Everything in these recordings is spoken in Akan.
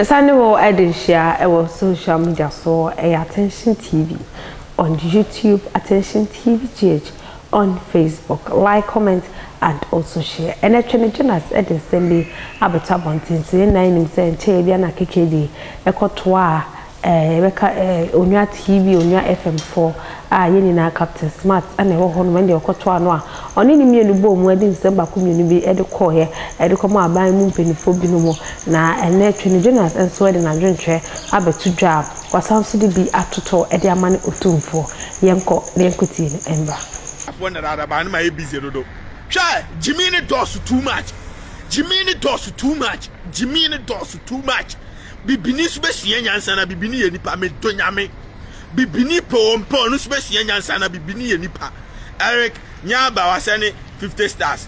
Besane wo edinshia ewo social media so Attention TV on YouTube, Attention TV GH on Facebook. Like, comment and also share. And actually Jonas edin sembi abeta bontin so na nim say nche bia na KKD ekotoa beka onwa TV onwa FM4 yeni na Captain Smart ana ewo ho no when de ekotoa no a oni ni mienu bo mu edin semba ko mienu bi edekọ he edekọ mo aban mu mpenifo bi no mo na ene Twene Jonas enso edin na dwentwe abetu dwa kwasanso de bi atoto ede amane Otumfour yenko ti ni emba afọ na rada ba na ma e busy dodo try Jimmy does too much. Jimmy does too much. Jimmy does too much. Bibini subesi nyansa na bibini ye nipa me donyame. Bibini pompo no subesi nyansa na bibini ye nipa. Eric nyaba wasane 50 stars.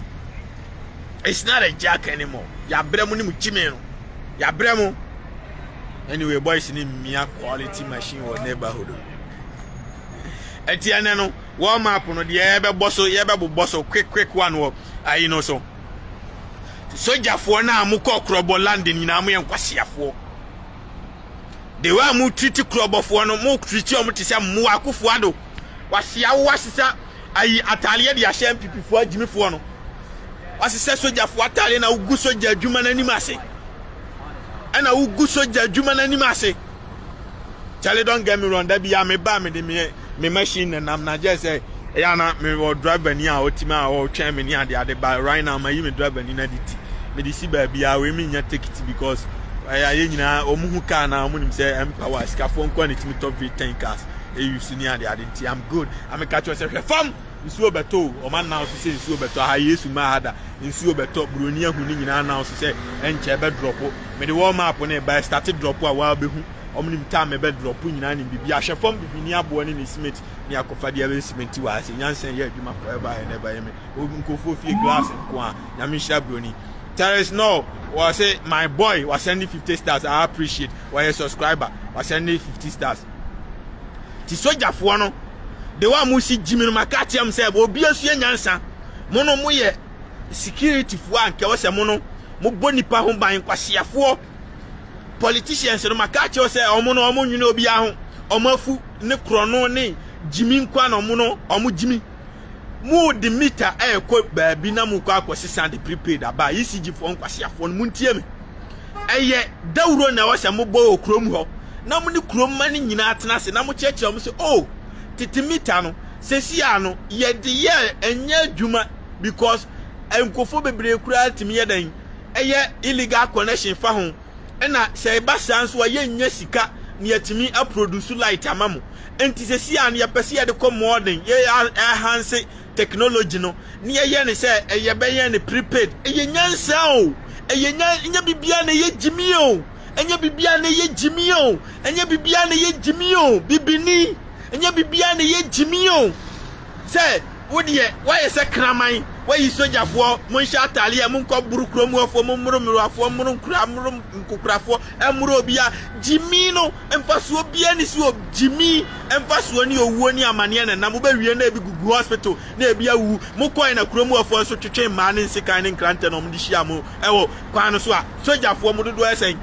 It's not a jack anymore. Ya bremu ni mu Jimmy no. Ya bremu. Anyway, boys ni mia quality machine or neighborhood. Etiane no warm up no de ebe bosso quick one wo ayi no so sojafo na amukọ krobo landing na amu yenkwasiafo de wa mu treat krobofo no mu treat o mu tise mu akufo ado wasia wasisa ayi ataliye de ahye mpipifo agimifo no wasisa sojafo ataliye na ugu soja adwuma na nim ase ana ugu soja adwuma na nim ase Charlie, don't get me wrong, that be ya me ba me de me machine and I'm not just say yana me will drive near Otima or chairman near the other, but right now my even drive in it. Me the see baby I will mean you take it because I omuhuka na omunim say empower scaffold quantity me top V10 cars. You see near the other. I'm good. I'm a catch yourself from nsuo beto o man now say nsuo beto ha yesu ma hada nsuo beto bronia hu ni nyina now say enche be drop me the warm up na by started drop a wa be hu omnim time be drop nyina ni bibia hwe fom bibini abo ni smith ni akofa de be cement wa ase nyansen ye adwuma forever and ever me nkofo fie glass nko a nyame hya broni there is no was say my boy was sending 50 stars I appreciate why a subscriber was sending 50 stars ti sojafo no de wa mu si Jimmy no makati am say obi asu nyansa mono mo ye security fo anke wo se mono mo bonipa ho ban kwasiafo politicians no makati o say omo no omo nwune obi aho omo afu ne krono ne Jimmy nkwa no mo no omo Jimmy mu de meter ko baabi na mu kwa akosisa de prepaid aba ECG fo nkwasiafo no muntie me eye dawuro na wo se mo bo okrom ho na mo ne krom ma ne nyina atena se na mo cheche o mo say oh titimita no sesia no ye de ye enya adwuma because enkofo bebre kura timi ye dan eye illegal connection fa ho na se ba sans wa ye nya sika ne yatimi a produce light amamo enti sesia no ye pese ye de ko modern ye enhance technology no ne ye ne se eye be ye ne prepaid eye nyansa o eye nya bibia ne ye Jimmy o enya bibia ne ye Jimmy o enya bibia ne ye Jimmy o bibini enya bibia ne ye Jimmy o say wodie why say kraman why sojafo monhya atale mun ko burukrom afo mumuru afo muru nkura muru nkukurafo emuru obia Jimmy no emfaso obia ni si o Jimmy emfaso ni owuo ni amane na mo ba wie na ebigugu hospital na ebia wu mo koin na kurom afo so twetwe ma ne nsikan ne nkrante no mo di hia mo ewo kwan so a sojafo mo dodo esen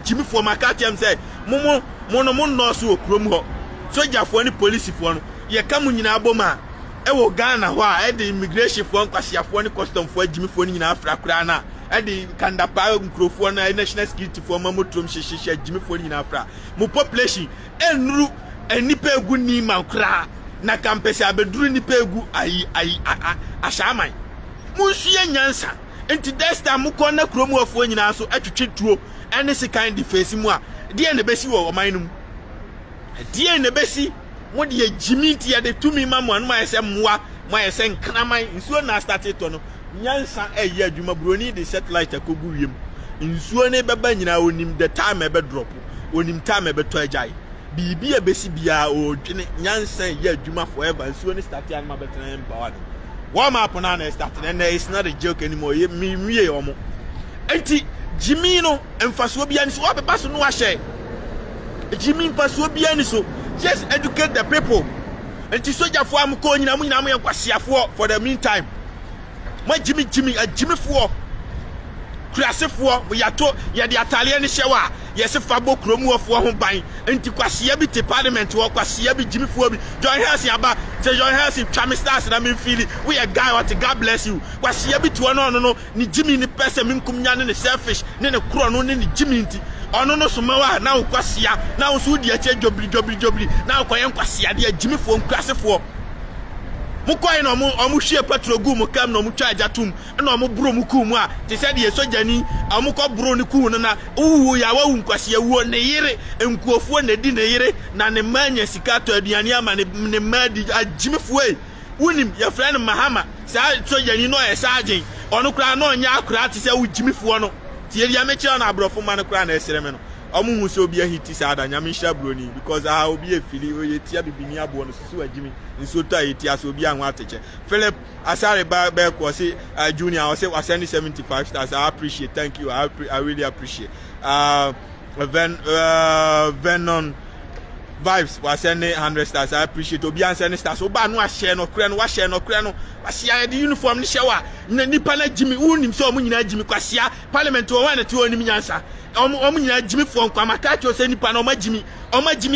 Jimmy for makati am say mo no so okurom ho sojafo ni police fo no ye kamu nyina aboma ewo Ghana ho a the immigration fo nkwasiafo ni custom fo Jimmy fo ni nyina afra na the kandapa nkrofo na national security fo mamotrom hyehyehye Jimmy fo ni nyina afra mo population enuru enipa egu ni mankra na campus abeduru nipa egu ayi ashaman munsuye nyansa enti desta mo ko na kromu afo nyina so atwetwetuo ene se kind defense mu a de ne besi wo omanum de ne besi mo de Jimmy ti ya de tumi mamu anu ma yese mwa ma yese nkraman nsuo na started to no nyansa eye adwuma broni de satellite akogu wiem nsuo ne beba nyina onim the time ebe drop onim time ebe to ajai bibi e besi bia o dwene nyansa eye adwuma forever nsuo ne start ya ma betena empowered warm up na start and it's not a joke anymore me omo enti Jimmy no emfaso bia ni so obeba so no ahye Jimmy emfaso bia ni so just educate the people enti sojafo am ko nyina mu yankwasiafo for the meantime ma Jimmy fo krasefo mo yato ye de atale ne hyewa yes fabo kromu of ho ban enti kwasia bi te parliament wo kwasia bi jimifuo bi John Harrison aba say John Harrison twame stars na me feel we a guy what God bless you kwasia bi to no ni jimi ni person minkum nya ne selfish ne kro no ne jimi nti ono no somawa na kwasia na wo so di ache jobli na kwayen kwasia de jimifuo nkrasefo mukoi no omu hwie petrol gu mu kam no mu charge atum na omu bro mu ku mu a te se de sojani omu ko bro ni ku no na ya wa nkwase awuo ne yire enkuofuo na di ne yire na ne manya sika to aduane ama ne madi agimifuo wunim ya friend Mahama sa sojani no e sergeant onu kra no nya akra te se ugimifuo no tie dia me kira na abrofo ma no kra na esere me no omu hu se obi ahiti sa ada nyame hya broni because obi efili oye tia bibini abo no susu agimi nso to ayiti aso obi anwa ateche Philip Asare ba ko say junior I say was sending 75 stars. I appreciate, thank you. I really appreciate. Venom Vibes was sending 100 stars. I appreciate. Obi sending stars. Oba no share no kra no share no kra no. Asia the uniform ni shower. Nipa na Jimmy unim so omu nyina Jimmy kwasia parliament o wan to onim nyansa. Omu nyina Jimmy for kwa makacho se nipa na Jimmy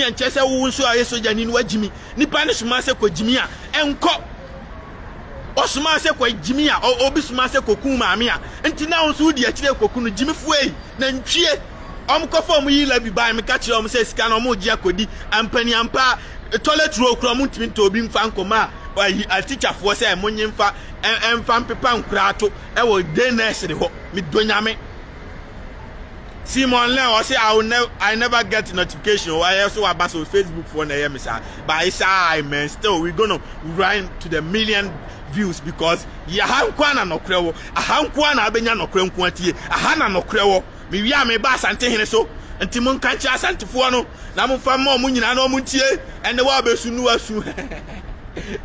anche se wo nso aye soja ni no Jimmy. Nipa ne suma se ko Jimmy a enko. Osuma se ko Jimmy a obi suma se ko kun maame a. Enti na nso di akire koku no Jimmy fuei na ntwie. Omkofo mu yi labi ba me ka kire om se sika na omu ji akodi ampani ampa toilet roll kro mu ntimi to obi mfa nkoma a teacher for say monyemfa emfa mpepa nkrato e wo day nursery ho me donyame Simon Len or say I never get notification or I also about so Facebook for na me sir but it's man still we gonna run to the million views because ya hankwa na nokrewo ahankwa na abenya nokre nkwati ahana nokrewo me wia me ba asante hene so enti mon kanchi asantefo no na mo fa mo nyina na mo ntie ene wa besu nu asu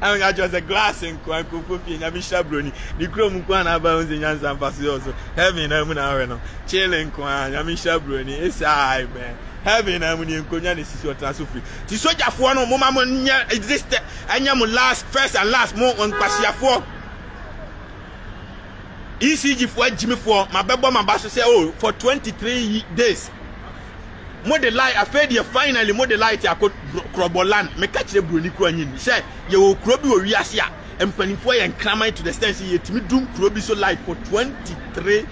I got just a glass and coffee and Misha Bruni. The chrome kwana ba unze nyanza mpasi also. Heaven na muna weno. Chilling kwa Misha Bruni. It's I man. Heaven na muni nkonya ni sisi otansufi. Ti soja fo no mo ma mo nya exist anya mo last first and last mo nkwashia fo. ECG fo Jimmy fo mabebo mabaso say oh for 23 days. Mo de light afedi finally mo de light akọ Kroboland me ka kire broni kro anyi say ye wo kro bi wo wiase a empanifo ye nkraman to the stance ye timi dum kro bi so light for 23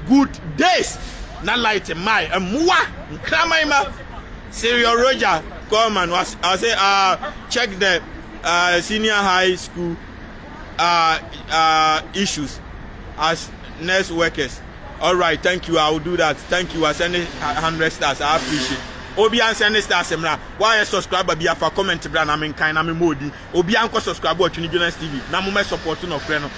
good days na light my amwa nkraman ma Serial Roger come and I say check the senior high school issues as nurse workers. All right, thank you. I will do that. Thank you. I send 100 stars. I appreciate. Obi an send stars emra. Why subscribe be afa comment bra na men kan na me modi. Obi an ko subscribe to Twene Jonas TV. Na mo me support no kre no.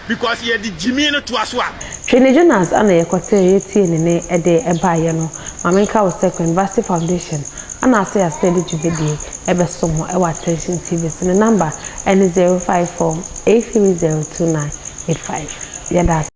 Because ye di Jimmy no to aso a. Twene Jonas ana ye kote ye tie ne e de e ba ye no. Mamenka wo second University Foundation. Ana say a steady jubedi e be so mo e wa Attention TV. So the number N 054 8302985. Yeah, that's